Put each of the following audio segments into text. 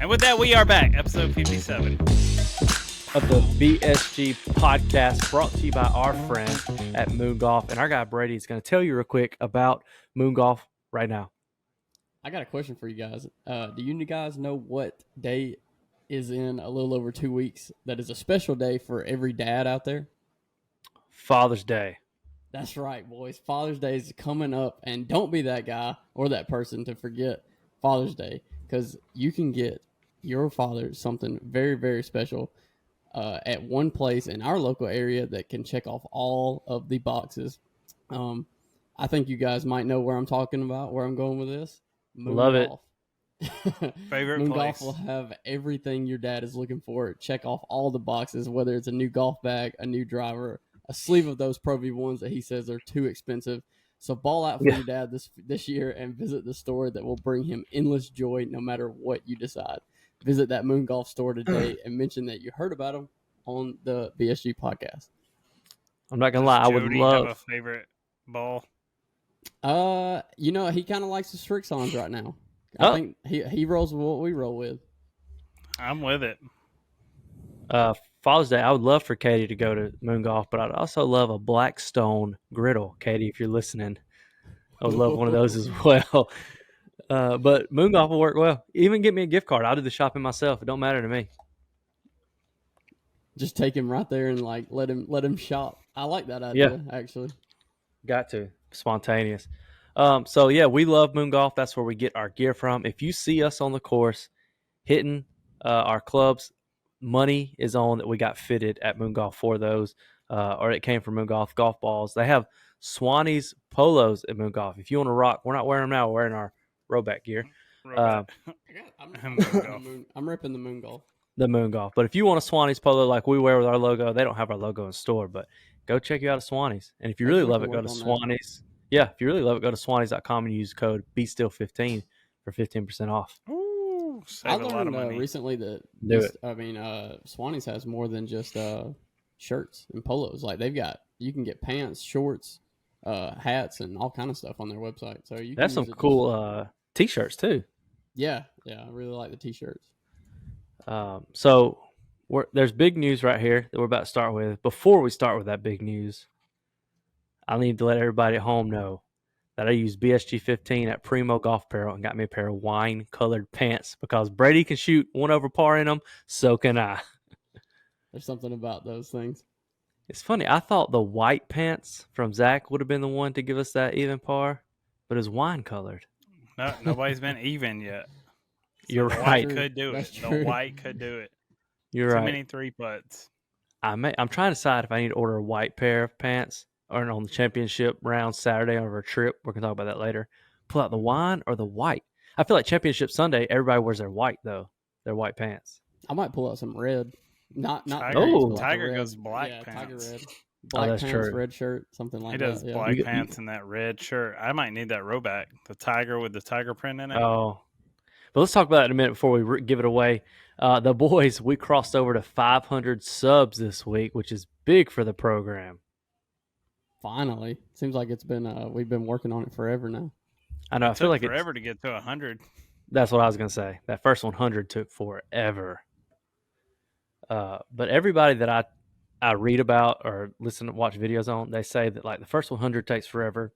And with that, we are back, episode 57. Of the BSG podcast, brought to you by our friend at Moon Golf. And our guy Brady is going to tell you real quick about Moon Golf right now. I got a question for you guys. Do you guys know what day is in a little over 2 weeks that is a special day for every dad out there? Father's Day. That's right, boys. Father's Day is coming up, and don't be that guy or that person to forget Father's Day, because you can get your father something very, very special at one place in our local area that can check off all of the boxes. I think you guys might know where I'm talking about, where I'm going with this. Moon Love Golf. Favorite Moon place. Golf will have everything your dad is looking for. Check off all the boxes, whether it's a new golf bag, a new driver, a sleeve of those Pro V1s that he says are too expensive. So ball out for your dad this year and visit the store that will bring him endless joy no matter what you decide. Visit that Moon Golf store today and mention that you heard about him on the BSG podcast. I'm not going to lie. I would Jody love. have a favorite ball? He kind of likes the Strixons right now. I think he rolls with what we roll with. I'm with it. Father's Day, I would love for Katie to go to Moon Golf, but I'd also love a Blackstone griddle. Katie, if you're listening, I would love one of those as well. But Moon Golf will work well. Even get me a gift card. I'll do the shopping myself. It don't matter to me. Just take him right there and let him shop. I like that idea, actually. Got to. Spontaneous. So yeah, we love Moon Golf. That's where we get our gear from. If you see us on the course hitting our clubs, money is on that we got fitted at Moon Golf for those, or it came from Moon Golf golf balls. They have Swanee's polos at Moon Golf. If you want to rock, we're not wearing them now. We're wearing our rowback gear. I'm ripping the Moon Golf. The Moon Golf. But if you want a Swanee's polo like we wear with our logo, they don't have our logo in store, but go check you out at Swanee's. And if you really love it, go to Swanee's. Yeah, if you really love it, go to swanees.com and use code BeStill15 for 15% off. Ooh, I learned recently that Swanee's has more than just shirts and polos. Like you can get pants, shorts, hats, and all kind of stuff on their website. So you that's some cool t-shirts too. Yeah, I really like the t-shirts. So there's big news right here that we're about to start with. Before we start with that big news, I need to let everybody at home know that I used BSG 15 at Primo Golf Apparel and got me a pair of wine-colored pants because Brady can shoot one over par in them, so can I. There's something about those things. It's funny. I thought the white pants from Zach would have been the one to give us that even par, but it's wine-colored. No, nobody's been even yet. So You're right. The white could do it. The white could do it. You're right. Too many three putts. I'm trying to decide if I need to order a white pair of pants or on the championship round Saturday over a trip. We're going to talk about that later. Pull out the wine or the white. I feel like championship Sunday, everybody wears their white, though. Their white pants. I might pull out some red. Not Tiger. Oh, Tiger goes black pants. Tiger red. Black that's pants, true. red shirt, something like that. He does black pants and that red shirt. I might need that rowback. The tiger with the tiger print in it. Oh. But let's talk about that in a minute before we give it away. The boys, we crossed over to 500 subs this week, which is big for the program. Finally. Seems like it's been we've been working on it forever now. I know. I feel like it's forever to get to 100. That's what I was going to say. That first 100 took forever. But everybody that I read about or watch videos on, they say that like the first 100 takes forever.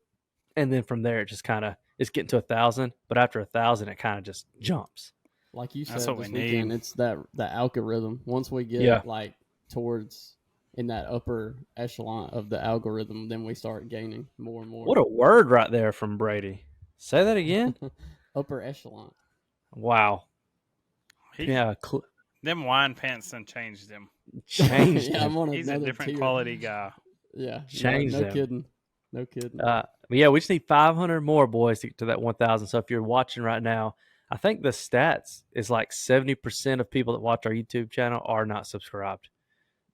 And then from there, it just kind of, it's getting to 1,000. But after 1,000, it kind of just jumps. Like you said, That's what this we weekend, need. it's the algorithm. Once we get like towards in that upper echelon of the algorithm, then we start gaining more and more. What a word right there from Brady. Say that again. Upper echelon. Wow. Them wine pants done changed him. Changed yeah, him. He's a different quality guy. Yeah. Changed no him. kidding. No kidding. But yeah, we just need 500 more, boys, to get to that 1,000. So if you're watching right now, I think the stats is like 70% of people that watch our YouTube channel are not subscribed.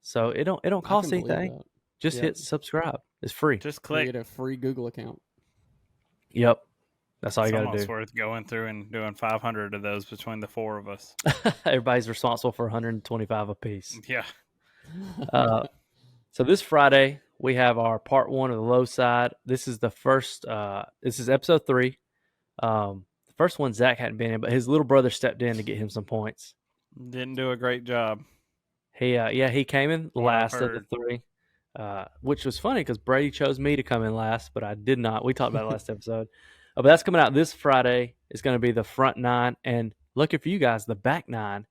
So it don't cost anything. Just hit subscribe. It's free. Just You click. get a free Google account. Yep. That's all It's you got to almost do. worth going through and doing 500 of those between the four of us. Everybody's responsible for 125 apiece. Yeah. So this Friday, we have our part one of the low side. This is the first, this is episode 3. first one Zach hadn't been in, but his little brother stepped in to get him some points. Didn't do a great job. He came in What I've last of the heard. three, which was funny because Brady chose me to come in last, but I did not. We talked about it last episode. But that's coming out this Friday. It's going to be the front nine, and lucky for you guys, the back nine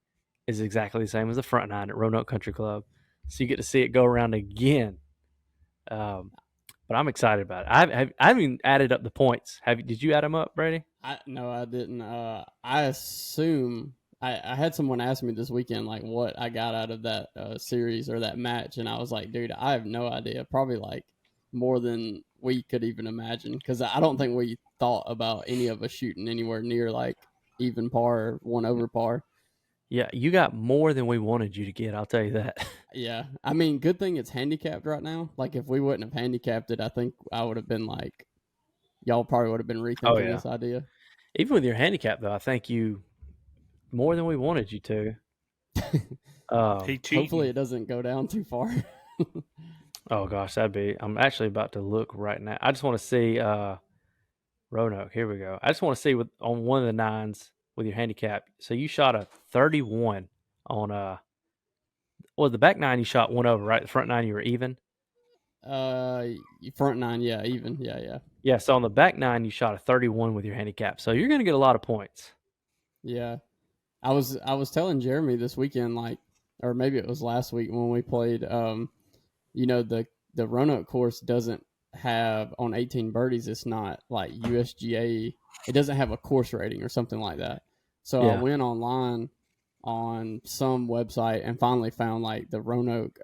is exactly the same as the front nine at Roanoke Country Club, so you get to see it go around again. But I'm excited about it. I haven't even added up the points. Did you add them up, Brady? No, I didn't. I assume I had someone ask me this weekend like what I got out of that series or that match, and I was like, dude, I have no idea. Probably like more than we could even imagine, because I don't think we thought about any of us shooting anywhere near like even par or one over par. Yeah, you got more than we wanted you to get. I'll tell you that. Yeah, I mean, good thing it's handicapped right now. Like if we wouldn't have handicapped it, I think I would have been like, y'all probably would have been Oh rethinking yeah. this idea. Even with your handicap, though, I think you more than we wanted you to. He Hopefully, cheating. it doesn't go down too far. Oh gosh, I'm actually about to look right now. I just want to see Roanoke. Here we go. I just want to see on one of the nines with your handicap. So you shot a 31 on well, the back nine you shot one over, right? The front nine you were even. Front nine, yeah, even, yeah. Yeah, so on the back nine you shot a 31 with your handicap. So you're going to get a lot of points. Yeah. I was telling Jeremy this weekend, like, or maybe it was last week when we played. The Roanoke course doesn't have on 18 birdies. It's not like USGA. It doesn't have a course rating or something like that. So I Yeah. went online on some website and finally found like the Roanoke.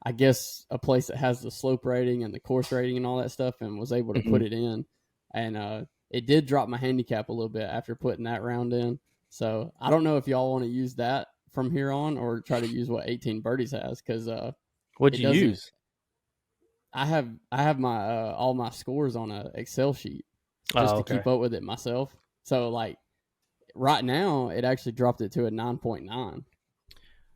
I guess a place that has the slope rating and the course rating and all that stuff, and was able to put it in. And it did drop my handicap a little bit after putting that round in. So I don't know if y'all want to use that from here on or try to use what 18 birdies has, because What'd it you doesn't. use? I have my all my scores on a Excel sheet just Oh, to okay. keep up with it myself. So like right now, it actually dropped it to a 9.9.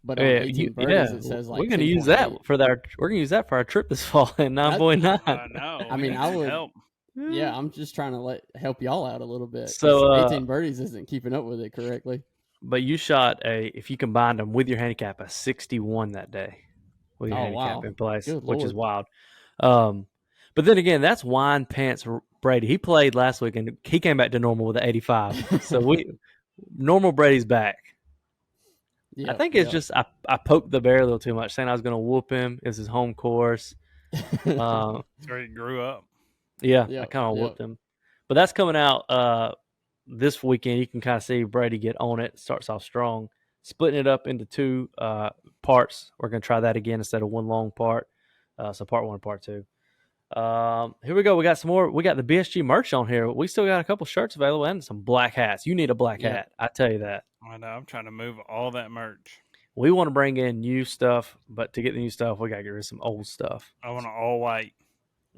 But on 18 birdies, it says we're like gonna use that 10.8. we're gonna use that for our trip this fall in That 9.9. No, I we mean, need I some would. help. Yeah, I'm just trying to help y'all out a little bit, because So, 18 birdies isn't keeping up with it correctly. but you shot if you combined them with your handicap, a 61 that day with your Oh handicap wow, in place, good which is lord. wild. But then again, that's wine pants Brady. He played last week and he came back to normal with an 85. So normal Brady's back. I Yep, think it's yep. just I poked the bear a little too much, saying I was going to whoop him. It was his home course. Uh, That's where he grew up. yeah, I Yep, kind of yep. whooped him. But that's coming out this weekend. You can kind of see Brady get on it. Starts off strong, splitting it up into two parts. We're going to try that again instead of one long part. So part one, part two. Here we go. We got some more. We got the BSG merch on here. We still got a couple shirts available and some black hats. You need a black Yep. hat. I tell you that. I know. I'm trying to move all that merch. We want to bring in new stuff, but to get the new stuff, we got to get rid of some old stuff. I want an all white.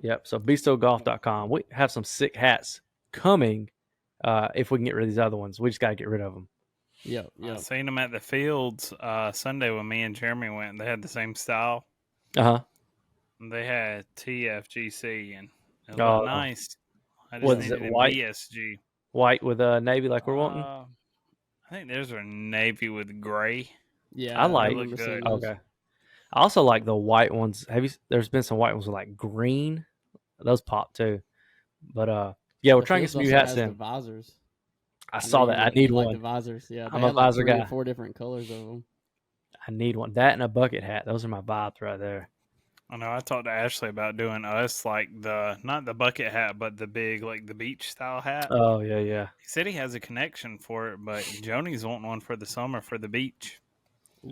Yep. So bestillgolf.com. We have some sick hats coming if we can get rid of these other ones. We just got to get rid of them. Yep, I yep. seen them at the fields Sunday when me and Jeremy went. They had the same style. Uh-huh. They had TFGC and it Oh, looked nice. I just what is it, needed a white? BSG. White with navy like we're wanting? I think theirs are navy with gray. Yeah, I I like. remember seeing good. those. Okay. I also like the white ones. There's been some white ones with like green. Those pop too. But yeah, we're The trying to get Fields some new also hats has the in. visors. I I know saw that. I need you like the one. visors. Yeah, they I'm a had like visor 3 or guy. 4 different colors of them. I need one. That and a bucket hat. Those are my vibes right there. I know. I talked to Ashley about doing us like not the bucket hat, but the big like the beach style hat. Oh yeah, yeah. He said he has a connection for it, but Joni's wanting one for the summer for the beach.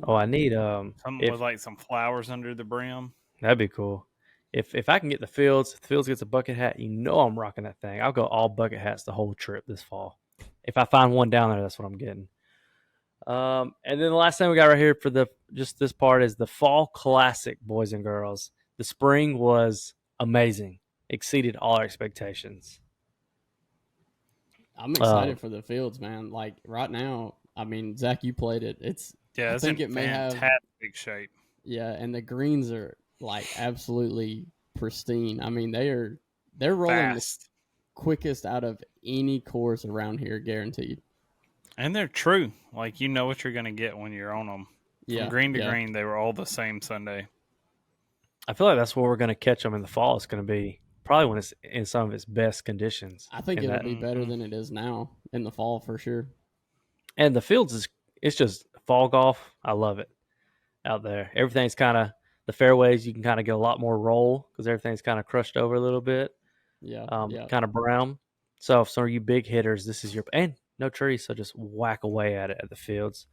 Oh, I need Something if with like some flowers under the brim. that'd be cool. If I can get the Fields, if the Fields gets a bucket hat, you know I'm rocking that thing. I'll go all bucket hats the whole trip this fall. If I find one down there, that's what I'm getting. And then the last thing we got right here for just this part is the Fall Classic, boys and girls. The spring was amazing, exceeded all our expectations. I'm excited for the Fields, man. Like right now, I mean, Zach, you played it. I It's think in it may have. fantastic shape. Yeah, and the greens are like absolutely pristine. I mean, they're rolling. Fast. quickest out of any course around here, guaranteed. And they're true. Like, you know what you're going to get when you're on them. From Yeah, green to yeah. green, they were all the same Sunday. I feel like that's where we're going to catch them in the fall. It's going to be probably when it's in some of its best conditions. I think And it'll that, be better than it is now in the fall for sure. and the fields it's just fall golf. I love it out there. Everything's kind of the fairways. You can kind of get a lot more roll because everything's kind of crushed over a little bit. Yeah, yeah. Kind of brown. So if some of you big hitters, this is your and no trees, so just whack away at it at the fields.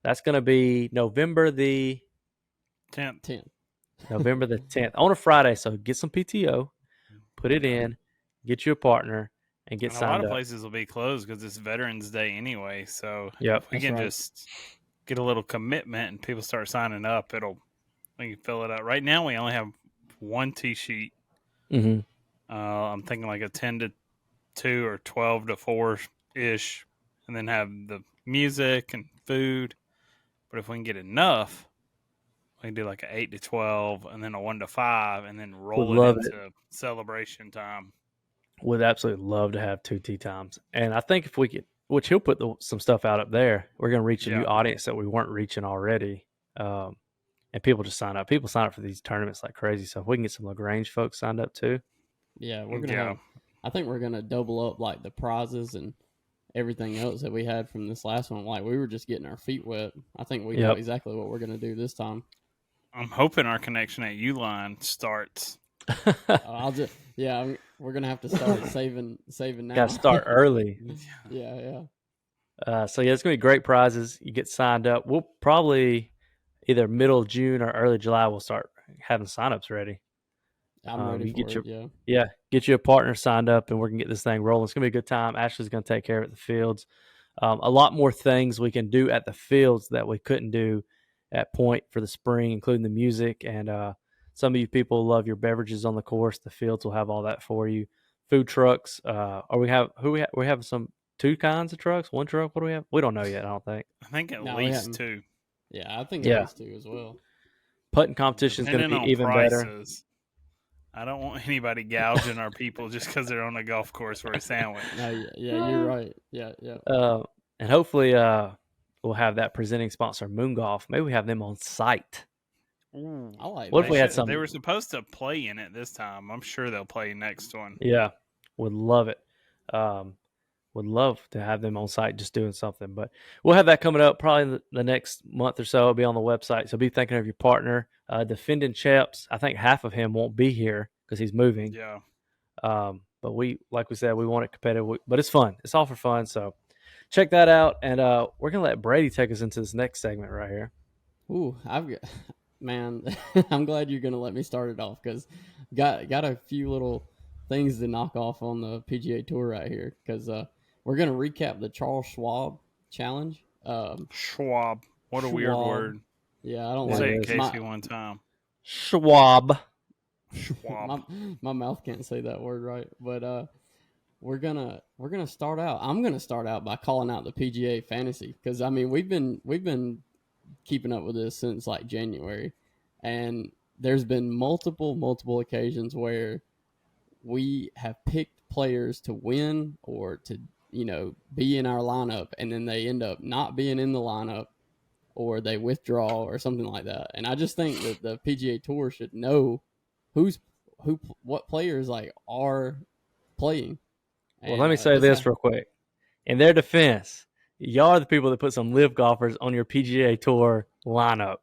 That's going to be November the 10th. November the 10th on a Friday. So get some PTO, put it in, get you a partner, and get And a signed lot of up. places will be closed because it's Veterans Day anyway. So Yep. if we can just get a little commitment and people start signing up, we can fill it out. Right now, we only have one tee sheet. Mm-hmm. I'm thinking like a 10 to 2 or 12 to 4 ish, and then have the music and food. But if we can get enough, we can do like an 8 to 12 and then a 1 to 5 and then roll it into celebration time. Would absolutely love to have 2 tee times. And I think if we could, which he'll put some stuff out up there, we're going to reach a new audience that we weren't reaching already. And people just sign up. People sign up for these tournaments like crazy. So if we can get some LaGrange folks signed up too. Yeah, we're going to have, I think we're going to double up like the prizes and everything else that we had from this last one. Like we were just getting our feet wet. I think we know exactly what we're going to do this time. I'm hoping our connection at Uline starts. We're gonna have to start saving now. Got to start early. Yeah. So it's gonna be great prizes. You get signed up. We'll probably either middle of June or early July. We'll start having signups ready. I'm ready for it. Get you a partner signed up, and we're gonna get this thing rolling. It's gonna be a good time. Ashley's gonna take care of it at the fields. A lot more things we can do at the fields that we couldn't do at Point for the spring, including the music. And some of you people love your beverages on the course. The fields will have all that for you. Food trucks. We have some 2 kinds of trucks. 1 truck. What do we have? We don't know yet. I don't think. I think at least 2. Yeah, I think at least 2 as well. Putting competition is going to be even prices. Better. I don't want anybody gouging our people just because they're on a golf course for a sandwich. No, you're right. Yeah. And hopefully, we'll have that presenting sponsor, Moon Golf. Maybe we have them on site. Ooh, I like. What if we had some? They were supposed to play in it this time. I'm sure they'll play next one. Yeah, would love it. Would love to have them on site just doing something. But we'll have that coming up probably the next month or so. It'll be on the website. So be thinking of your partner. Defending champs, I think half of him won't be here because he's moving. Yeah. But like we said, we want it competitive. But it's fun. It's all for fun. So check that out. And we're going to let Brady take us into this next segment right here. Ooh, man, I'm glad you're going to let me start it off because got a few little things to knock off on the PGA Tour right here because we're going to recap the Charles Schwab Challenge. Schwab. What a weird word. Yeah, I don't say like it Casey one time. Schwab. my mouth can't say that word right, but we're gonna start out. I'm gonna start out by calling out the PGA Fantasy because I mean we've been keeping up with this since like January, and there's been multiple occasions where we have picked players to win or to be in our lineup, and then they end up not being in the lineup or they withdraw or something like that. And I just think that the PGA Tour should know what players like are playing. Well, let me say this real quick. In their defense, y'all are the people that put some live golfers on your PGA Tour lineup.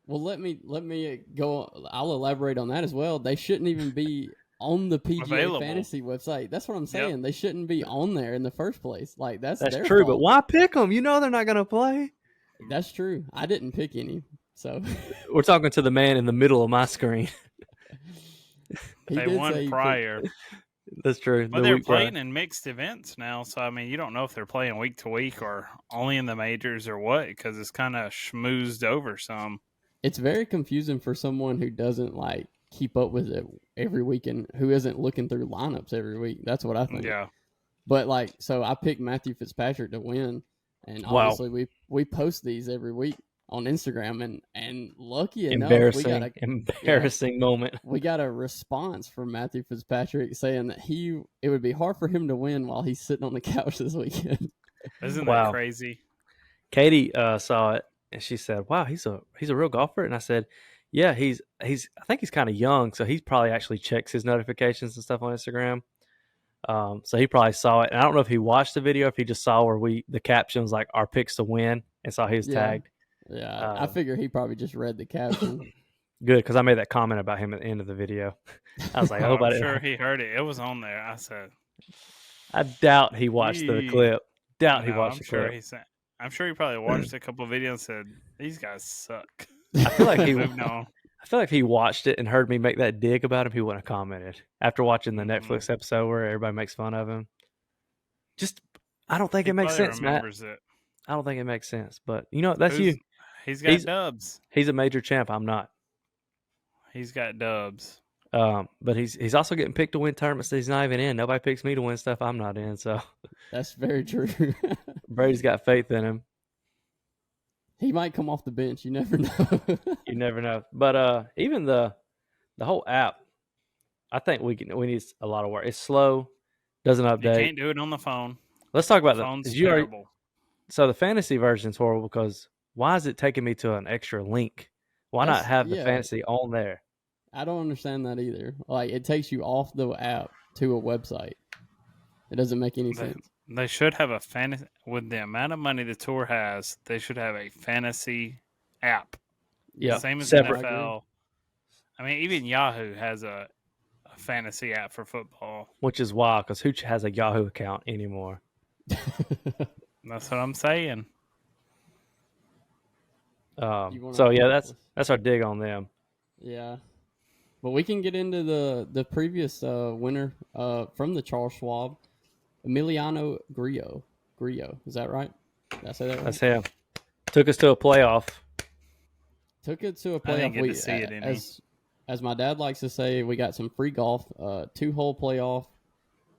Well, let me go. I'll elaborate on that as well. They shouldn't even be on the PGA Fantasy website. That's what I'm saying. Yep. They shouldn't be on there in the first place. Like that's their true. fault. But why pick them? You know they're not going to play. That's true. I didn't pick any. So we're talking to the man in the middle of my screen. They won prior. That's true. But they're playing in mixed events now, so I mean, you don't know if they're playing week to week or only in the majors or what, because it's kind of schmoozed over some. It's very confusing for someone who doesn't like keep up with it every week and who isn't looking through lineups every week. That's what I think. Yeah. But so I picked Matthew Fitzpatrick to win, and obviously we post these every week on Instagram, and lucky enough, Embarrassing moment. we got a response from Matthew Fitzpatrick saying that it would be hard for him to win while he's sitting on the couch this weekend. Isn't Wow. that crazy? Katie saw it and she said, "Wow, he's a real golfer." And I said, "Yeah, he's I think he's kind of young, so he probably actually checks his notifications and stuff on Instagram. So he probably saw it. And I don't know if he watched the video, if he just saw where the caption was like our picks to win and saw he was tagged. Yeah, I figure he probably just read the caption. Good, because I made that comment about him at the end of the video. I was like, I'm sure he heard it. It was on there. I said, I doubt he watched the clip. I'm sure he probably watched a couple of videos and said, "These guys suck." I feel like he moved on. I feel like if he watched it and heard me make that dig about him, he wouldn't have commented. After watching the Netflix episode where everybody makes fun of him, I don't think it makes sense, Matt. I don't think it makes sense. But that's you. He's got dubs. He's a major champ. I'm not. He's got dubs. But he's also getting picked to win tournaments that he's not even in. Nobody picks me to win stuff I'm not in. So that's very true. Brady's got faith in him. He might come off the bench. You never know. You never know. But even the whole app, I think we need a lot of work. It's slow, doesn't update. You can't do it on the phone. Let's talk about the phone's terrible. So the fantasy version's horrible because why is it taking me to an extra link? Why not have the fantasy on there? I don't understand that either. Like, it takes you off the app to a website. It doesn't make any sense. They should have a fantasy with the amount of money the tour has. They should have a fantasy app. Yeah, same as NFL. I mean, even Yahoo has a fantasy app for football, which is wild because who has a Yahoo account anymore? That's what I'm saying. So yeah, that's our dig on them. Yeah, but we can get into the previous winner from the Charles Schwab. Emiliano Grillo. Is that right? Did I say that right? That's him. Took us to a playoff. Took it to a playoff. I didn't get to see it any. As my dad likes to say, we got some free golf, 2-hole playoff,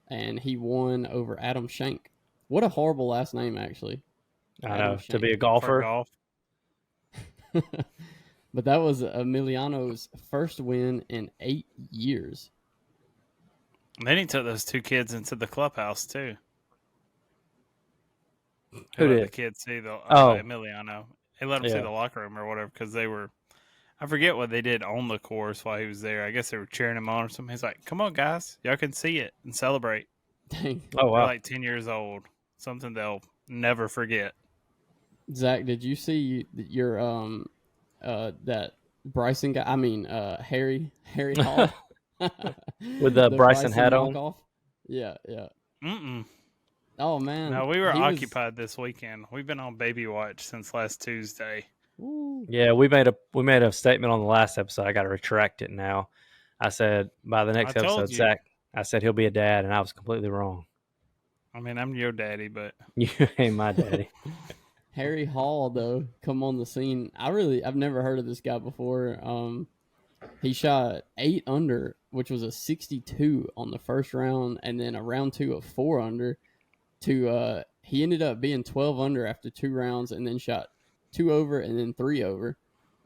and he won over Adam Schenk. What a horrible last name, actually. I know, to be a golfer. But that was Emiliano's first win in 8 years. Then he took those 2 kids into the clubhouse too. Who did? The kids see Emiliano. He let them see the locker room or whatever because they were. I forget what they did on the course while he was there. I guess they were cheering him on or something. He's like, "Come on, guys, y'all can see it and celebrate." Dang. Oh wow! They're like 10 years old. Something they'll never forget. Zach, did you see your that Bryson guy? I mean, Harry Hall. With the Bryson hat on? Off? Yeah. Mm-mm. Oh, man. No, we were occupied this weekend. We've been on baby watch since last Tuesday. Ooh. Yeah, we made a statement on the last episode. I got to retract it now. I said by the next episode, Zach, I said he'll be a dad, and I was completely wrong. I mean, I'm your daddy, but you ain't my daddy. Harry Hall, though, come on the scene. I've never heard of this guy before. He shot 8 under, which was a 62 on the first round, and then a round 2 of 4 under. He ended up being 12 under after 2 rounds, and then shot 2 over and then 3 over.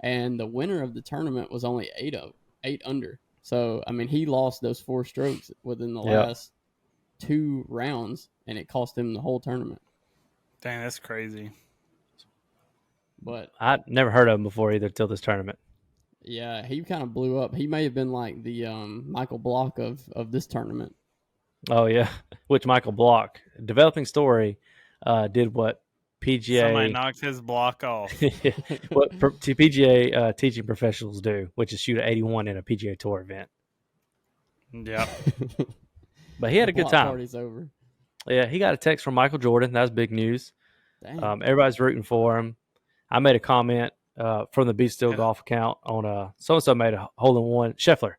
And the winner of the tournament was only 8 under. So I mean, he lost those 4 strokes within the last 2 rounds, and it cost him the whole tournament. Dang, that's crazy. But I'd never heard of him before either till this tournament. Yeah, he kind of blew up. He may have been like the Michael Block of this tournament. Oh, yeah. Which Michael Block, developing story, did what PGA... Somebody knocked his block off. What PGA teaching professionals do, which is shoot an 81 in a PGA Tour event. Yeah. But he had a good time. Party's over. Yeah, he got a text from Michael Jordan. That was big news. Dang. Everybody's rooting for him. I made a comment from the Be.Still Golf account on so-and-so made a hole-in-one, Scheffler.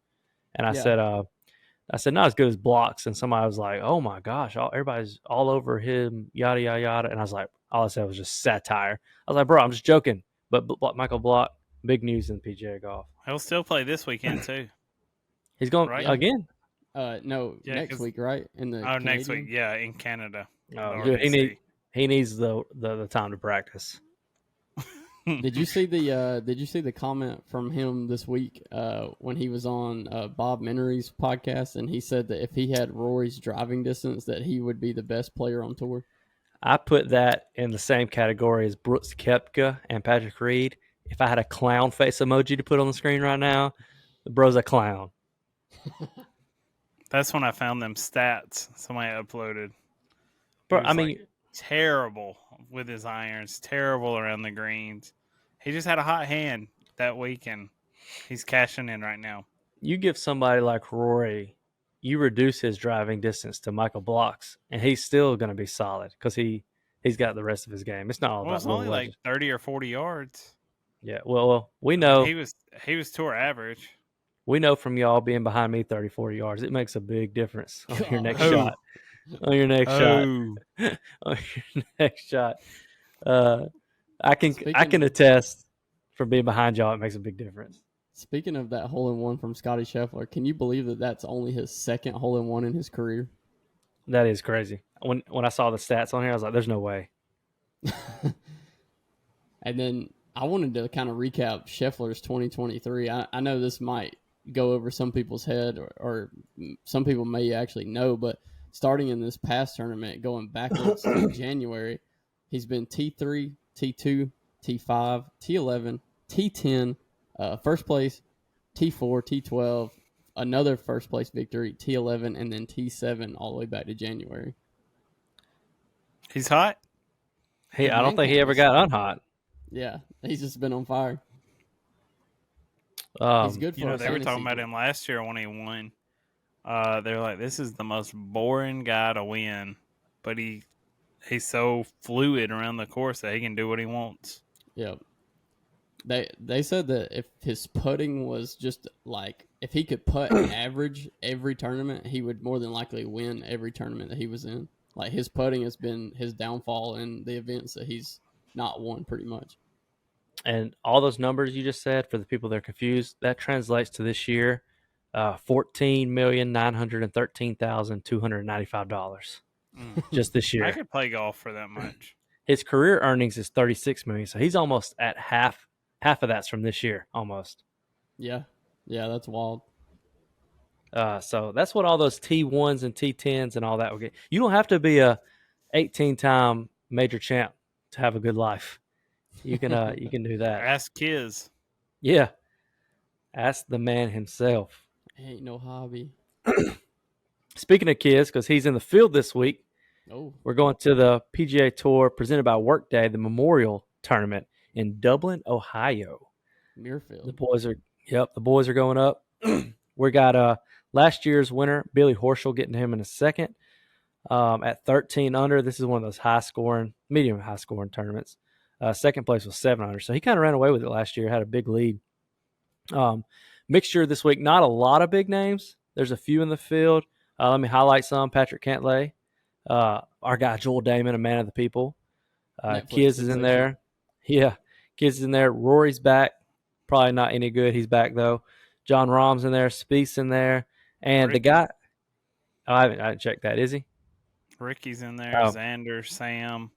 And I said, not as good as Blocks. And somebody was like, oh, my gosh, everybody's all over him, yada, yada, yada. And I was like, all I said was just satire. I was like, bro, I'm just joking. But Michael Block, big news in PGA golf. He'll still play this weekend, too. He's going again? No, next week, right? Next week, yeah, in Canada. Oh, dude, he needs the time to practice. Did you see the comment from him this week when he was on Bob Menery's podcast, and he said that if he had Rory's driving distance, that he would be the best player on tour? I put that in the same category as Brooks Koepka and Patrick Reed. If I had a clown face emoji to put on the screen right now, the bro's a clown. That's when I found them stats somebody uploaded. Bro, He was, I mean, like, terrible with his irons, terrible around the greens. He just had a hot hand that week, and he's cashing in right now. you give somebody like Rory, you reduce his driving distance to Michael Block's, and he's still going to be solid because he's got the rest of his game. It's not all Well, about it's little only like wedges. 30 or 40 yards. Yeah, well, we I know mean, he was tour average. from y'all being behind me 30, 40 yards, it makes a big difference on your next Oh. shot. On your next shot. On your next shot. I can attest from being behind y'all, it makes a big difference. Speaking of that hole-in-one from Scotty Scheffler, can you believe that that's only his second hole-in-one in his career? That is crazy. When I saw the stats on here, I was like, "There's no way." And then I wanted to kind of recap Scheffler's 2023. I know this might go over some people's head, or some people may actually know, but starting in this past tournament, going backwards to January, he's been T3, T2, T5, T11, T10, first place, T4, T12, another first place victory, T11, and then T7 all the way back to January. He's hot. I don't think he ever got unhot. Yeah, he's just been on fire. He's Um, good for You know, a they were talking fantasy about group. him last year when he won. They're like, this is the most boring guy to win, but he's so fluid around the course that he can do what he wants. Yeah. They said that if his putting was just like, if he could putt average every tournament, he would more than likely win every tournament that he was in. Like, his putting has been his downfall in the events that he's not won, pretty much. and all those numbers you just said, for the people that are confused, that translates to this year, $14,913,295 just this I year. could play golf for that much. His career earnings is $36 million, so he's almost at half. Half of that's from this year, almost. Yeah. Yeah, that's wild. So that's what all those T1s and T10s and all that will get. You don't have to be a 18-time major champ to have a good life. You can do that. Ask Kiz. Yeah. Ask the man himself. Ain't no hobby. Speaking of kids, because he's in the field this week, Oh, we're going to the PGA Tour presented by Workday, the Memorial Tournament in Dublin, Ohio. Muirfield. The boys are going up. We got last year's winner, Billy Horschel, getting him in a second at 13 under. This is one of those medium high scoring tournaments. Second place was 7 under, so he kind of ran away with it last year. Had a big lead. Mixture this week, not a lot of big names. There's a few in the field. Let me highlight some. Patrick Cantlay, our guy Joel Damon, a man of the people. Kiz is in there. Yeah, Kiz is in there. Rory's back. Probably not any good. He's back though. John Rahm's in there. Spieth's in there, and Ricky. the guy. I haven't checked that. Is he? Ricky's in there. Oh. Xander, Sam.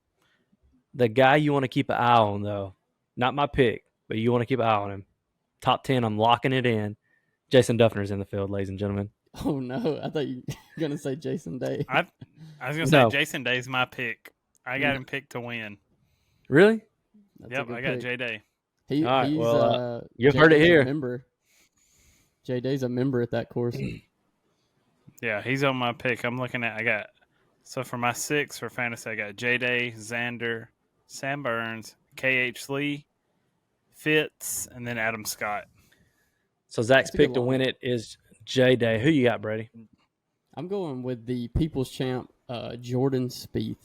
The guy you want to keep an eye on, though, not my pick, but you want to keep an eye on him. Top 10, I'm locking it in. Jason Duffner's in the field, ladies and gentlemen. Oh, no. I thought you were going to say Jason Day. I was going to No. say Jason Day's my pick. I got him picked to win. Really? That's a Yep, good I got pick. J Day. He, All right, he's, well, you've heard it J-Day's here. A member. J-Day's a member at that course. Yeah, he's on my pick. I'm looking at, so for my 6 for fantasy, I got J Day, Xander, Sam Burns, KH Lee, Fitz, and then Adam Scott. So Zach's That's a good pick to line. win it is J Day. Who you got, Brady? I'm going with the People's Champ, Jordan Spieth.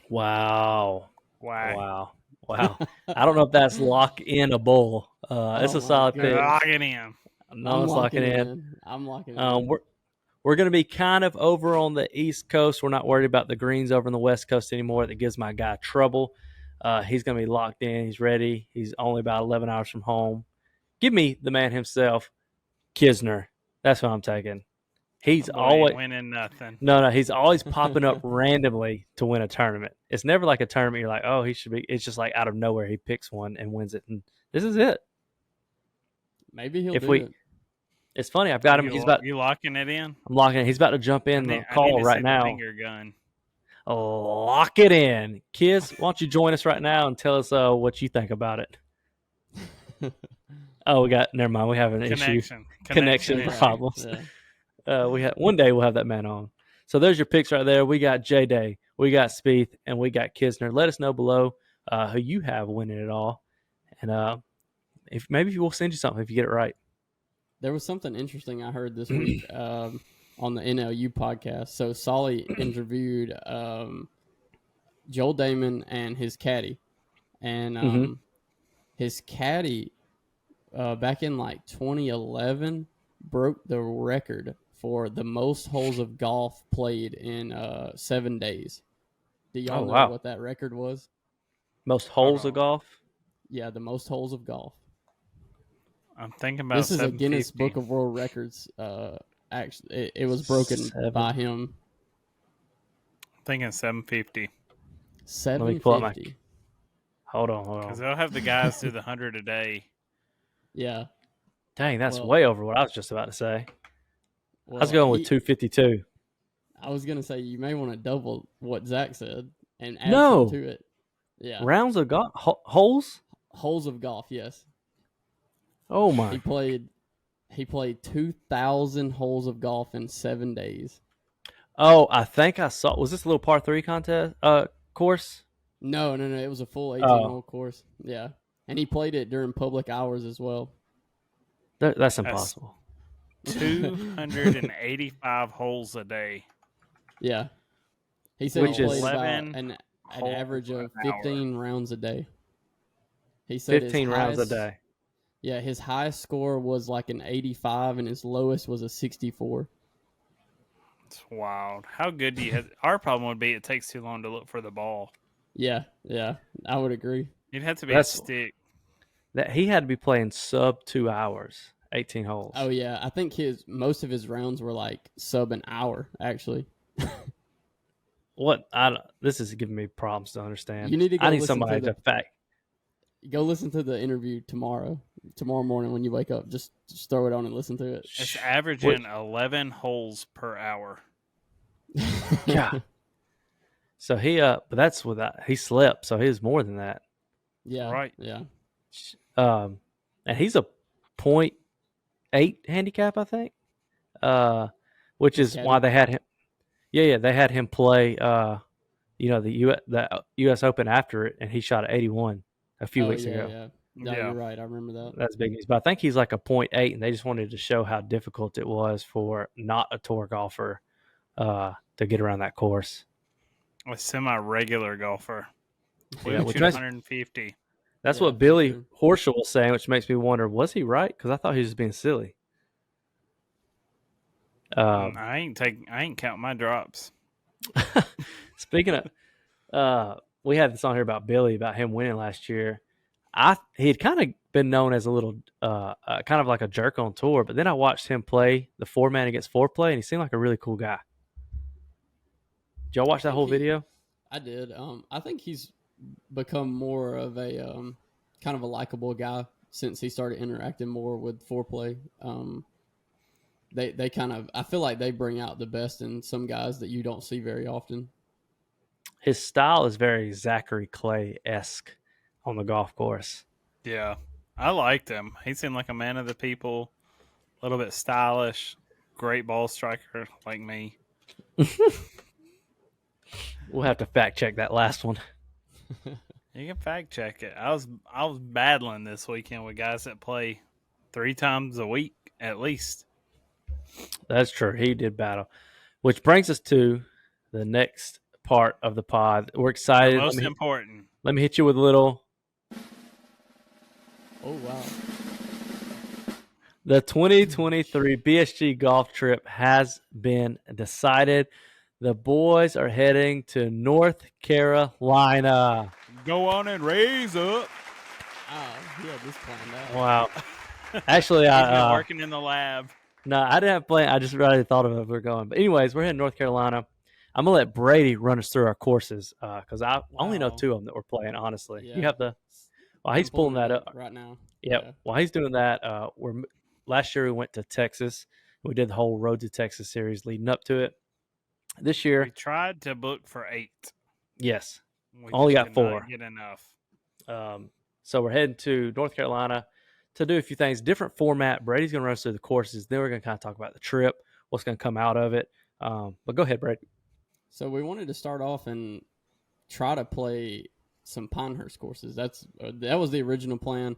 Wow. Wow. I don't know if that's lock in a bowl. It's Oh a my solid goodness. pick. Lock it in. No, it's locking in. I'm locking it in. We're going to be kind of over on the East Coast. We're not worried about the greens over on the West Coast anymore. That gives my guy trouble. He's going to be locked in. He's ready. He's only about 11 hours from home. Give me the man himself, Kisner. That's what I'm taking. He's Boy always ain't winning nothing. no. He's always popping up randomly to win a tournament. It's never like a tournament. You're like, oh, he should be. It's just like out of nowhere he picks one and wins it. And this is it. Maybe he'll If do we, it. it's funny. I've got him. He's about. You locking it in? I'm locking it. He's about to jump in the I need call to right see now. the finger gun. Lock it in, kids. Why don't you join us right now and tell us what you think about it? Oh, we got. Never mind. We have an issue. Connection issue. problems. Yeah. We have one day we'll have that man on. So there's your picks right there. We got J Day, we got Spieth, and we got Kisner. Let us know below who you have winning it all, and if maybe we'll send you something if you get it right. There was something interesting I heard this week on the NLU podcast. So Solly interviewed Joel Damon and his caddy, and his caddy back in like 2011 broke the record for the most holes of golf played in 7 days. Do y'all know what that record was? Most holes of golf? Yeah, the most holes of golf. I'm thinking about this is a Guinness Book of World Records. Actually, it was broken by him. I'm thinking 750. 750. Let me pull up my. Hold on. Because they'll have the guys do the 100 a day. Yeah. Dang, that's way over what I was just about to say. Well, I was going with 252. I was going to say you may want to double what Zach said and add some to it. Yeah. Rounds of golf? Holes? Holes of golf, yes. Oh, my. He played 2,000 holes of golf in 7 days. Oh, I think I saw. Was this a little par 3 contest course? No. It was a full 18-hole course. Yeah. And he played it during public hours as well. That's impossible. 285 holes a day. Yeah. He said he played about an holes average of 15 rounds a day. He said 15 rounds a day. Yeah, his highest score was like an 85 and his lowest was a 64. It's wild. How good do you have? Our problem would be it takes too long to look for the ball. Yeah, I would agree. You'd have to be a stick. That he had to be playing sub 2 hours, 18 holes. Oh yeah, I think most of his rounds were like sub an hour actually. This is giving me problems to understand. You need to go I need somebody to fact. Go listen to the interview tomorrow morning when you wake up. Just throw it on and listen to it. It's averaging 11 holes per hour. Yeah. So but that's without he slept, so he was more than that. Yeah. Right. Yeah. And he's a .8 handicap, I think. Which is why they had him. Yeah, they had him play. The U.S. Open after it, and he shot at 81 a few weeks ago. Yeah. No, you're right. I remember that. That's big news. But I think he's like a .8, and they just wanted to show how difficult it was for not a tour golfer to get around that course. A semi-regular golfer. Yeah, which 150. That's what Billy Horschel was saying, which makes me wonder, was he right? Because I thought he was being silly. I ain't counting my drops. Speaking of, we had this on here about Billy, about him winning last year. He had kind of been known as a little, kind of like a jerk on tour, but then I watched him play the 4-man against 4 play, and he seemed like a really cool guy. Did y'all watch that whole video? I did. I think he's become more of a kind of a likable guy since he started interacting more with 4play. They kind of, I feel like they bring out the best in some guys that you don't see very often. His style is very Zachary Clay-esque on the golf course. Yeah, I liked him. He seemed like a man of the people, a little bit stylish, great ball striker like me. We'll have to fact check that last one. You can fact check it. I was battling this weekend with guys that play 3 times a week at least. That's true. He did battle. Which brings us to the next part of the pod. We're excited. The most important. Let me hit you with a little. Oh, wow. The 2023 BSG golf trip has been decided. The boys are heading to North Carolina. Go on and raise up. Oh, he had this planned out. Wow. Actually, He's been working in the lab. No, I didn't have a plan. I just really thought of it. We were going. But anyways, we're heading North Carolina. I'm gonna let Brady run us through our courses because I only know Wow. 2 of them that we're playing. Honestly, you Yeah. have the. While I'm he's pulling that up right now. Yep. Yeah. While he's doing that, last year we went to Texas. We did the whole Road to Texas series leading up to it. This We year, tried to book for 8. yes, We only just got could 4. not get enough. So we're heading to North Carolina to do a few things. Different format. Brady's going to run us through the courses. Then we're going to kind of talk about the trip, what's going to come out of it. But go ahead, Brady. So we wanted to start off and try to play some Pinehurst courses. That was the original plan.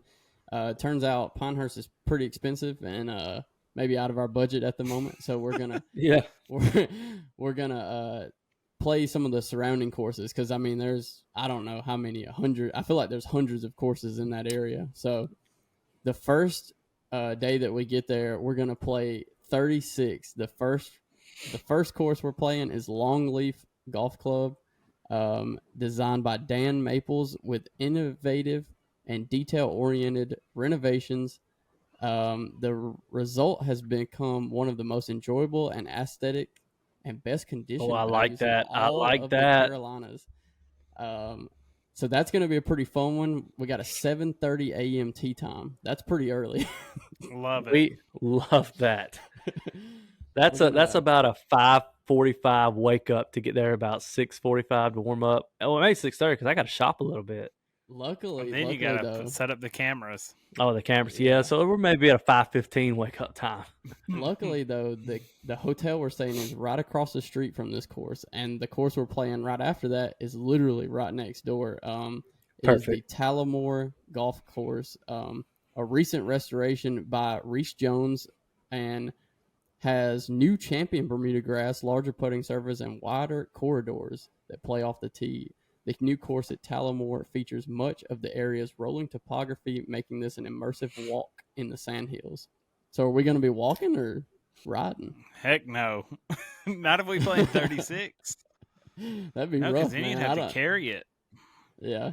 Turns out Pinehurst is pretty expensive and maybe out of our budget at the moment. So we're gonna Yeah. we're gonna play some of the surrounding courses because I mean there's I don't know how many 100. I feel like there's hundreds of courses in that area. So the first day that we get there, we're gonna play 36. The first course we're playing is Longleaf Golf Club, designed by Dan Maples with innovative and detail-oriented renovations. The result has become one of the most enjoyable and aesthetic and best conditioned Oh, I like values that. in I all like of that. the Carolinas. So that's going to be a pretty fun one. We got a 7:30 a.m. tee time. That's pretty early. Love it. We love that. That's We're gonna- about a 5:45 wake up to get there about 6:45 to warm up. Oh, maybe 6:30 because I got to shop a little bit. Luckily, And then you luckily, got to though, set up the cameras. Oh, the cameras. Yeah. Yeah, so we're maybe at a 5:15 wake up time. luckily though, the hotel we're staying in is right across the street from this course, and the course we're playing right after that is literally right next door. It is the Perfect. Tallamore Golf Course, a recent restoration by Reese Jones, and has new champion Bermuda grass, larger putting surface, and wider corridors that play off the tee. The new course at Tallamore features much of the area's rolling topography, making this an immersive walk in the sandhills. So, are we going to be walking or riding? Heck no. Not if we play 36. That'd be No, rough, because then man. you'd have to carry it. Yeah,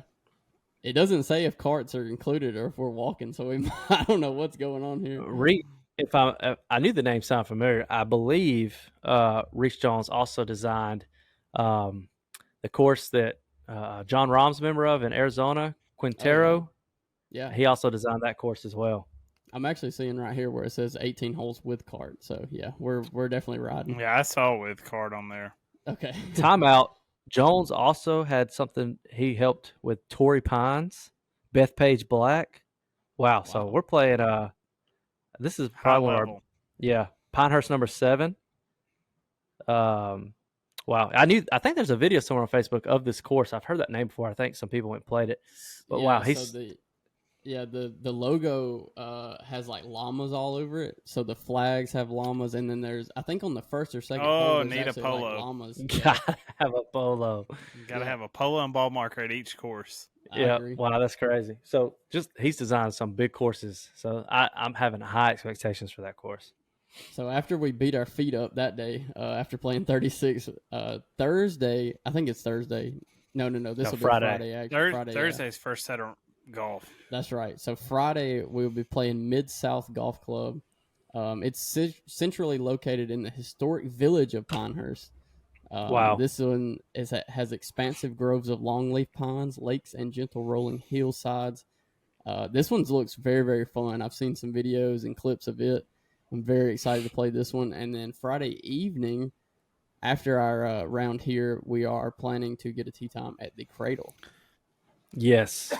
it doesn't say if carts are included or if we're walking, so I don't know what's going on here. If I knew the name sounded familiar. I believe Reese Jones also designed the course that John Rahm's a member of in Arizona, Quintero. Yeah, He also designed that course as well. I'm actually seeing right here where it says 18 holes with cart. So yeah, we're definitely riding. Yeah, I saw with card on there. Okay. Timeout. Jones also had something he helped with Torrey Pines, Bethpage Black. Wow. So we're playing this is High probably one of level. our Pinehurst number 7. Wow. I think there's a video somewhere on Facebook of this course. I've heard that name before. I think some people went and played it. But wow, he's the logo has like llamas all over it. So the flags have llamas, and then there's I think on the first or second hole there's need a actually, polo. like, llamas. gotta have a polo. Got to have a polo and ball marker at each course. I Yeah, agree. wow, that's crazy. So he's designed some big courses. So I'm having high expectations for that course. So after we beat our feet up that day, after playing 36, Thursday, I think it's Thursday. No, this will be Friday. Actually, Friday, Thursday's first set of golf. That's right. So Friday we'll be playing Mid-South Golf Club. It's centrally located in the historic village of Pinehurst. Wow. This one has expansive groves of longleaf pines, lakes, and gentle rolling hillsides. This one looks very, very fun. I've seen some videos and clips of it. I'm very excited to play this one. And then Friday evening, after our round here, we are planning to get a tee time at the Cradle. Yes,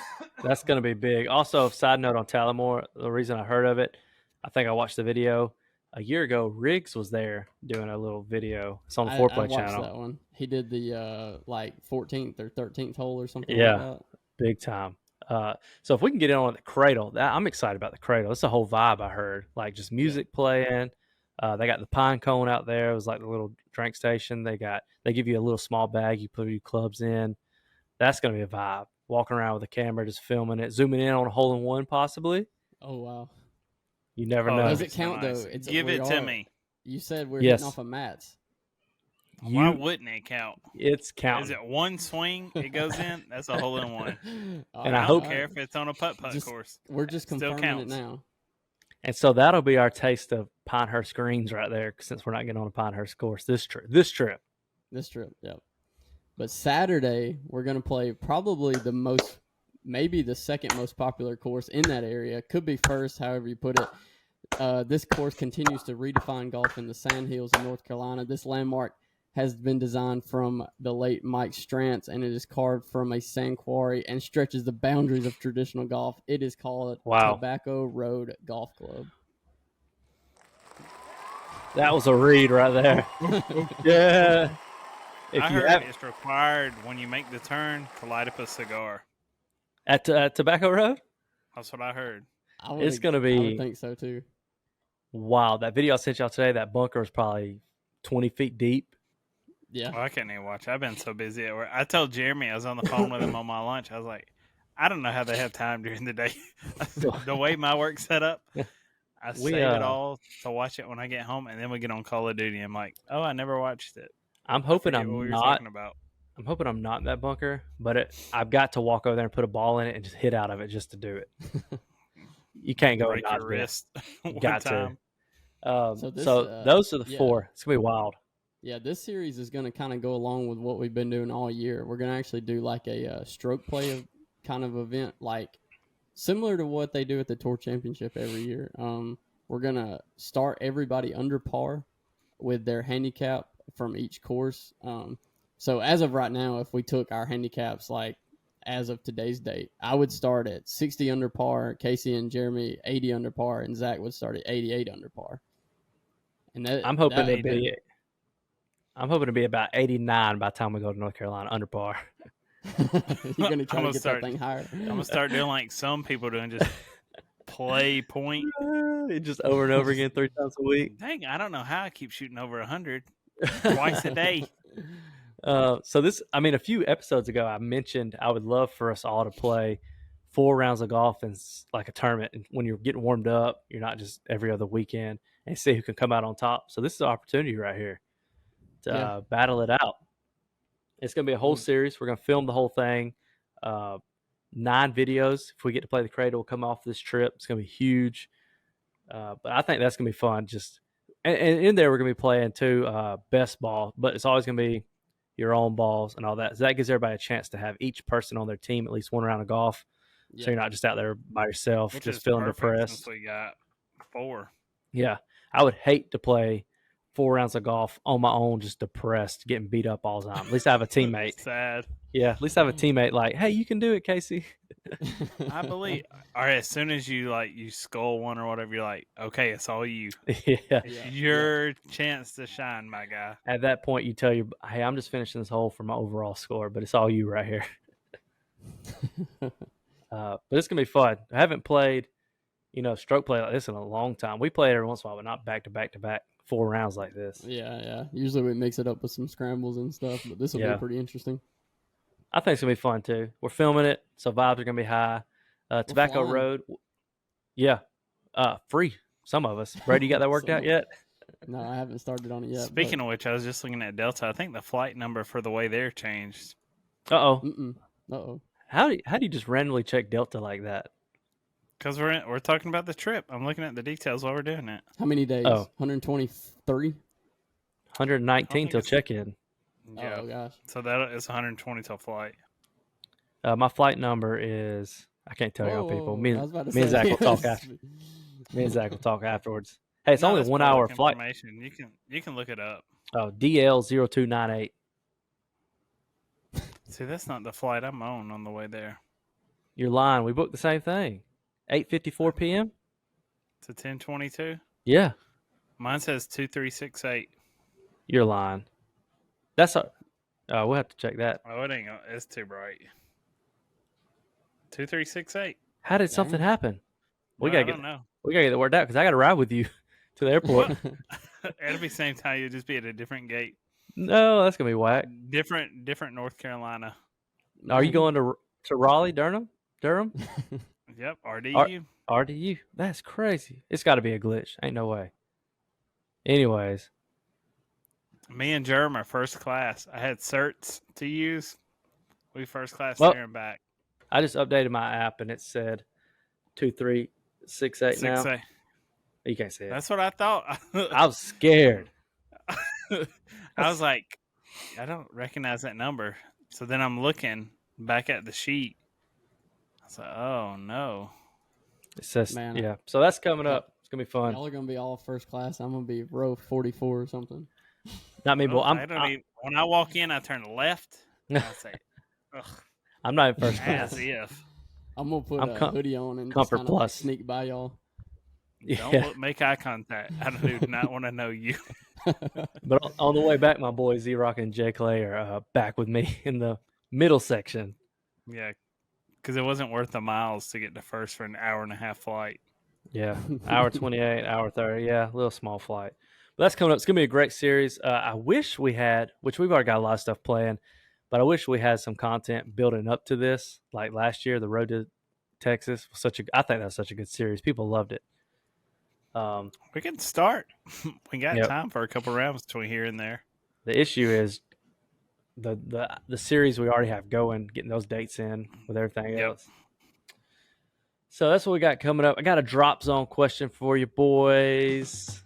that's going to be big. Also, side note on Tallamore, the reason I heard of it, I think I watched the video a year ago. Riggs was there doing a little video. It's on the Foreplay I watched channel. that one. He did the 14th or 13th hole or something Yeah, like that. big time. So if we can get in on the Cradle, I'm excited about the Cradle. It's a whole vibe I heard, like just music playing. They got the pine cone out there. It was like the little drink station. They give you a little small bag. You put your clubs in. That's going to be a vibe. Walking around with a camera, just filming it, zooming in on a hole in one, possibly. Oh, wow. You never know. Does it count, though? Give it to me. You said we're Yes. hitting off of mats. Why wouldn't it count? It's counting. Is it one swing it goes in? That's a hole in one. And I I hope- don't care if it's on a putt Just- course. We're just Still confirming it counts. now. And so that'll be our taste of Pinehurst Greens right there, since we're not getting on a Pinehurst course this trip. This trip, yeah. But Saturday, we're going to play probably maybe the second most popular course in that area. Could be first, however you put it. This course continues to redefine golf in the Sandhills of North Carolina. This landmark has been designed from the late Mike Strantz, and it is carved from a sand quarry and stretches the boundaries of traditional golf. It is called Tobacco Road Golf Club. That was a read right there. Yeah. I heard it's required when you make the turn to light up a cigar. At Tobacco Road? That's what I heard. It's going to be... I would think so, too. Wow. That video I sent y'all today, that bunker is probably 20 feet deep. Yeah. Well, I can't even watch. I've been so busy at work. I told Jeremy, I was on the phone with him on my lunch. I was like, I don't know how they have time during the day. The way my work's set up, I save it all to watch it when I get home, and then we get on Call of Duty. I'm like, oh, I never watched it. I'm hoping I'm not in that bunker, but I've got to walk over there and put a ball in it and just hit out of it just to do it. You can't go break your wrist. Got time. To. So those are the four. It's gonna be wild. Yeah, this series is gonna kind of go along with what we've been doing all year. We're gonna actually do like a stroke play kind of event, like similar to what they do at the Tour Championship every year. We're gonna start everybody under par with their handicap from each course. So as of right now, if we took our handicaps like as of today's date, I would start at 60 under par, Casey and Jeremy 80 under par, and Zach would start at 88 under par. And I'm hoping to be about 89 by the time we go to North Carolina under par. You're gonna try to get that thing higher. I'm gonna start doing like some people doing, just play point, just over and over again 3 times a week. Dang, I don't know how I keep shooting over 100 twice a day. So a few episodes ago, I mentioned I would love for us all to play 4 rounds of golf in like a tournament. And when you're getting warmed up, you're not just every other weekend, and see who can come out on top. So this is an opportunity right here to battle it out. It's going to be a whole series. We're going to film the whole thing. 9 videos. If we get to play the Cradle, will come off this trip. It's going to be huge. But I think that's going to be fun. And in there, we're going to be playing too best ball, but it's always going to be your own balls and all that. So that gives everybody a chance to have each person on their team at least one round of golf. Yeah. So you're not just out there by yourself, just feeling depressed. We got 4. Yeah. I would hate to play 4 rounds of golf on my own, just depressed, getting beat up all the time. At least I have a teammate. Sad. Yeah, at least I have a teammate like, hey, you can do it, Casey. I believe. All right, as soon as you skull one or whatever, you're like, okay, it's all you. Yeah. It's your chance to shine, my guy. At that point, you tell you, hey, I'm just finishing this hole for my overall score, but it's all you right here. But it's going to be fun. I haven't played, stroke play like this in a long time. We play it every once in a while, but not back to back to back 4 rounds like this. Yeah. Usually we mix it up with some scrambles and stuff, but this will be pretty interesting. I think it's going to be fun, too. We're filming it, so vibes are going to be high. Tobacco Road, free, some of us. Brady, you got that worked out yet? No, I haven't started on it yet. Speaking of which, I was just looking at Delta. I think the flight number for the way they're changed. Uh-oh. How do you just randomly check Delta like that? Because we're talking about the trip. I'm looking at the details while we're doing it. How many days? 123? 119 till check-in. Yeah. Oh, gosh. So that is 120 till flight. My flight number is, I can't tell y'all people. Me and Zach will talk after. Me and Zach will talk afterwards. Hey, it's only a 1 hour flight. You can look it up. Oh, DL0298. See, that's not the flight I'm on the way there. You're lying. We booked the same thing. 8:54 p.m. To 10:22. Yeah. Mine says 2368. You're lying. That's we'll have to check that. Oh, it ain't. It's too bright. 2368. How did something happen? I don't know. We gotta get that worked out because I gotta ride with you to the airport. It'll be same time. You'll just be at a different gate. No, that's gonna be whack. Different North Carolina. Are you going to Raleigh, Durham? Yep, RDU. RDU. That's crazy. It's got to be a glitch. Ain't no way. Anyways. Me and Jerem are first class. I had certs to use. We first class there and back. I just updated my app and it said 2368 now. You can't see it. That's what I thought. I was scared. I was like, I don't recognize that number. So then I'm looking back at the sheet. I was like, oh no. It says, Man, yeah. So that's coming up. It's gonna be fun. y'all are gonna be all first class. I'm gonna be row 44 or something. Not me, boy. When I walk in, I turn left. I say, ugh, I'm not in first class. as if. I'm gonna put I'm a hoodie on and comfort just kind of like plus. sneak by y'all. Don't make eye contact. I do not want to know you. But on the way back, my boys Z-Rock and Jay Clay are back with me in the middle section. Yeah, because it wasn't worth the miles to get to first for an hour and a half flight. Yeah, hour 28, hour 30. Yeah, a little small flight. But that's coming up. It's going to be a great series. I wish we had, which we've already got a lot of stuff planned, but I wish we had some content building up to this. Like last year, the Road to Texas was I think that was such a good series. People loved it. We can start. We got Yep. time for a couple rounds between here and there. The issue is the series we already have going, getting those dates in with everything else. So that's what we got coming up. I got a drop zone question for you boys.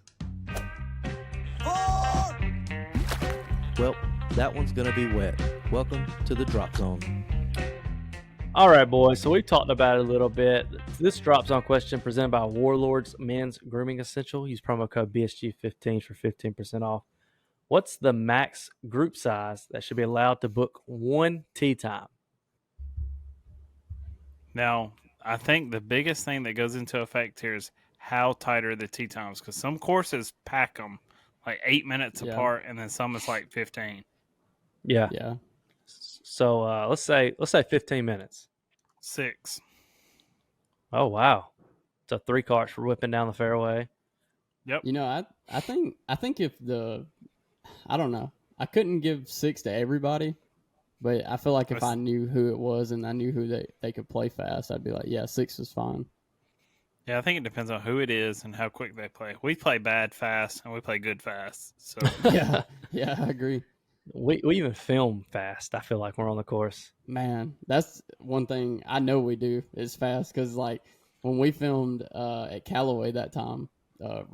Well, that one's going to be wet. Welcome to the drop zone. All right, boys. So we talked about it a little bit. This drop zone question presented by Warlords Men's Grooming Essential. Use promo code BSG15 for 15% off. What's the max group size that should be allowed to book one tee time? Now, I think the biggest thing that goes into effect here is how tight are the tee times, because some courses pack them like 8 minutes apart, and then some is like 15. Yeah. Yeah. So let's say 15 minutes. 6. Oh wow, so 3 carts for whipping down the fairway. Yep. You know, I think if I don't know, I couldn't give 6 to everybody, but I feel like if I knew who it was and I knew who they could play fast, I'd be like, yeah, 6 is fine. Yeah, I think it depends on who it is and how quick they play. We play bad fast and we play good fast. So yeah, I agree. We even film fast. I feel like we're on the course. Man, that's one thing I know we do is fast, because like when we filmed at Callaway that time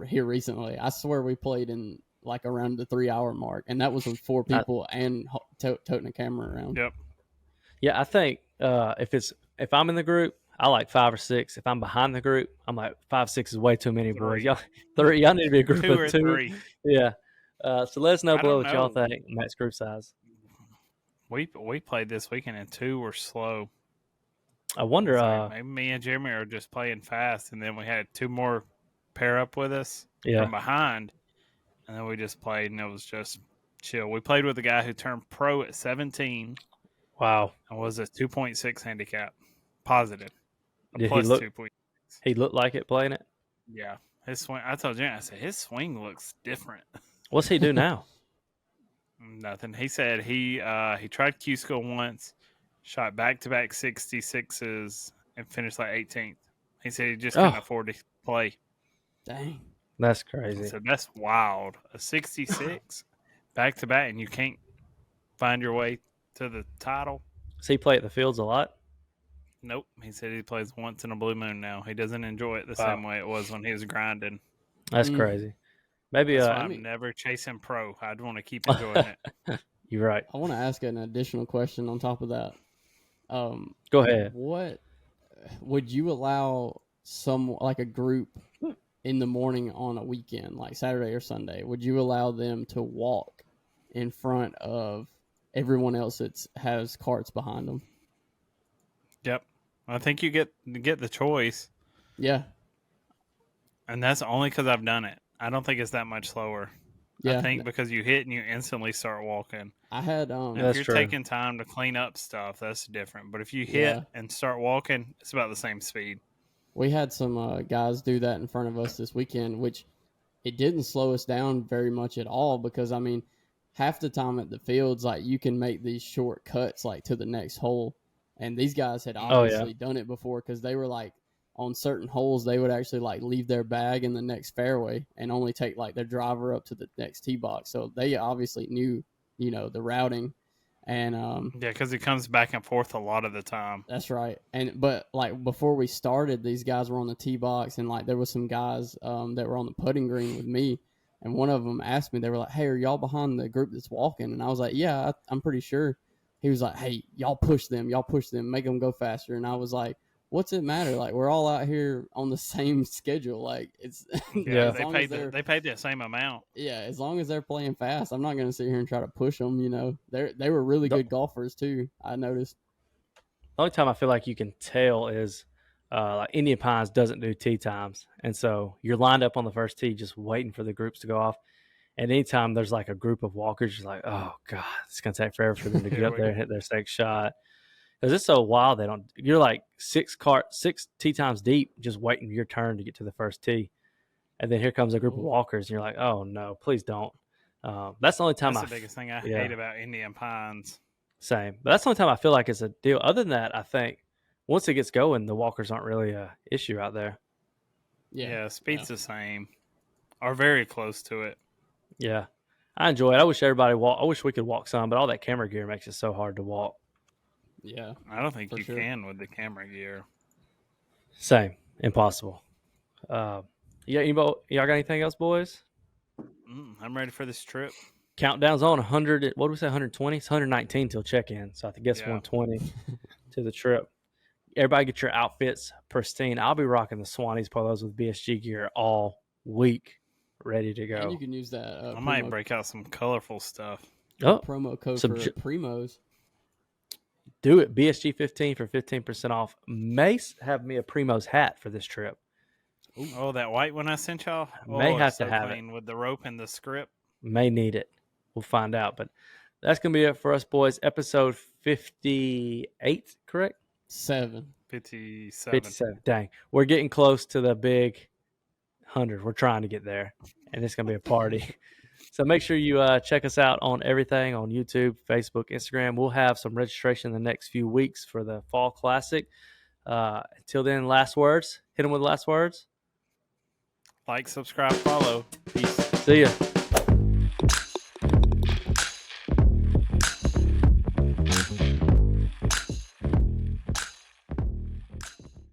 here recently, I swear we played in like around the 3-hour mark, and that was with 4 people and toting a camera around. Yep. Yeah, I think if I'm in the group, I like 5 or 6. If I'm behind the group, I'm like 5, 6 is way too many, boys. Y'all need to be a group 2 of or 2. 3. Yeah. So let us know I below don't what y'all know. think. Max group size. We played this weekend and 2 were slow. I wonder. It's like maybe me and Jeremy are just playing fast, and then we had 2 more pair up with us from behind, and then we just played, and it was just chill. We played with a guy who turned pro at 17. Wow. And was a 2.6 handicap, positive. Did plus he look? 2.6. He looked like it playing it. Yeah, his swing. I told Jeremy, I said his swing looks different. What's he do now? Nothing. He said he tried Q school once, shot back-to-back 66s, and finished like 18th. He said he just couldn't afford to play. Dang. That's crazy. So that's wild. A 66 back-to-back, and you can't find your way to the title. Does he play at the fields a lot? Nope. He said he plays once in a blue moon now. He doesn't enjoy it the same way it was when he was grinding. That's crazy. Maybe That's why I'm never chasing pro. I'd want to keep enjoying it. You're right. I want to ask an additional question on top of that. Go ahead. What would you allow like a group in the morning on a weekend, like Saturday or Sunday? Would you allow them to walk in front of everyone else that has carts behind them? Yep. I think you get the choice. Yeah. And that's only because I've done it. I don't think it's that much slower. Yeah. I think because you hit and you instantly start walking. I had if you're taking time to clean up stuff, that's different. But if you hit and start walking, it's about the same speed. We had some guys do that in front of us this weekend, which it didn't slow us down very much at all, because I mean, half the time at the fields, like you can make these short cuts like to the next hole, and these guys had obviously done it before, because they were like on certain holes they would actually like leave their bag in the next fairway and only take like their driver up to the next tee box. So they obviously knew, the routing. And Yeah, because it comes back and forth a lot of the time. that's right. But like before we started, these guys were on the tee box, and like there was some guys that were on the putting green with me, and one of them asked me, they were like, "Hey, are y'all behind the group that's walking?" And I was like, "Yeah, I'm pretty sure." He was like, "Hey, y'all push them, make them go faster." And I was like, "What's it matter? Like we're all out here on the same schedule. Like it's Yeah, as long as they paid the same amount. yeah, as long as they're playing fast, I'm not going to sit here and try to push them. You know, they were really good golfers too. I noticed." The only time I feel like you can tell is like Indian Pines doesn't do tee times. And so you're lined up on the first tee just waiting for the groups to go off. And anytime there's like a group of walkers, you're like, oh, God, it's going to take forever for them to get up there and hit their second shot. Because it's so wild. You're like six tee times deep just waiting your turn to get to the first tee. And then here comes a group of walkers. And you're like, oh, no, please don't. That's the only time That's the biggest thing I hate about Indian Pines. Same. But that's the only time I feel like it's a deal. Other than that, I think once it gets going, the walkers aren't really a issue out there. Yeah, speed's the same. Or very close to it. Yeah. I enjoy it. I wish everybody I wish we could walk some, but all that camera gear makes it so hard to walk. Yeah. I don't think you can with the camera gear. Same. Impossible. Y'all got anything else, boys? I'm ready for this trip. Countdown's on 100. What did we say? 120? It's 119 till check-in. So I guess 120 to the trip. Everybody get your outfits pristine. I'll be rocking the Swannies polos with BSG gear all week, ready to go. And you can use that. I might break out some colorful stuff. Promo code for Primos. Do it. BSG 15 for 15% off. Mace have me a Primos hat for this trip. Ooh. Oh, that white one I sent y'all? May have to have it. With the rope and the script. May need it. We'll find out. But that's going to be it for us, boys. Episode 58, correct? 57. Dang. We're getting close to the big 100. We're trying to get there, and it's going to be a party. So make sure you check us out on everything on YouTube, Facebook, Instagram. We'll have some registration in the next few weeks for the Fall Classic. Until then, last words. Hit them with the last words. Like, subscribe, follow. Peace. See ya.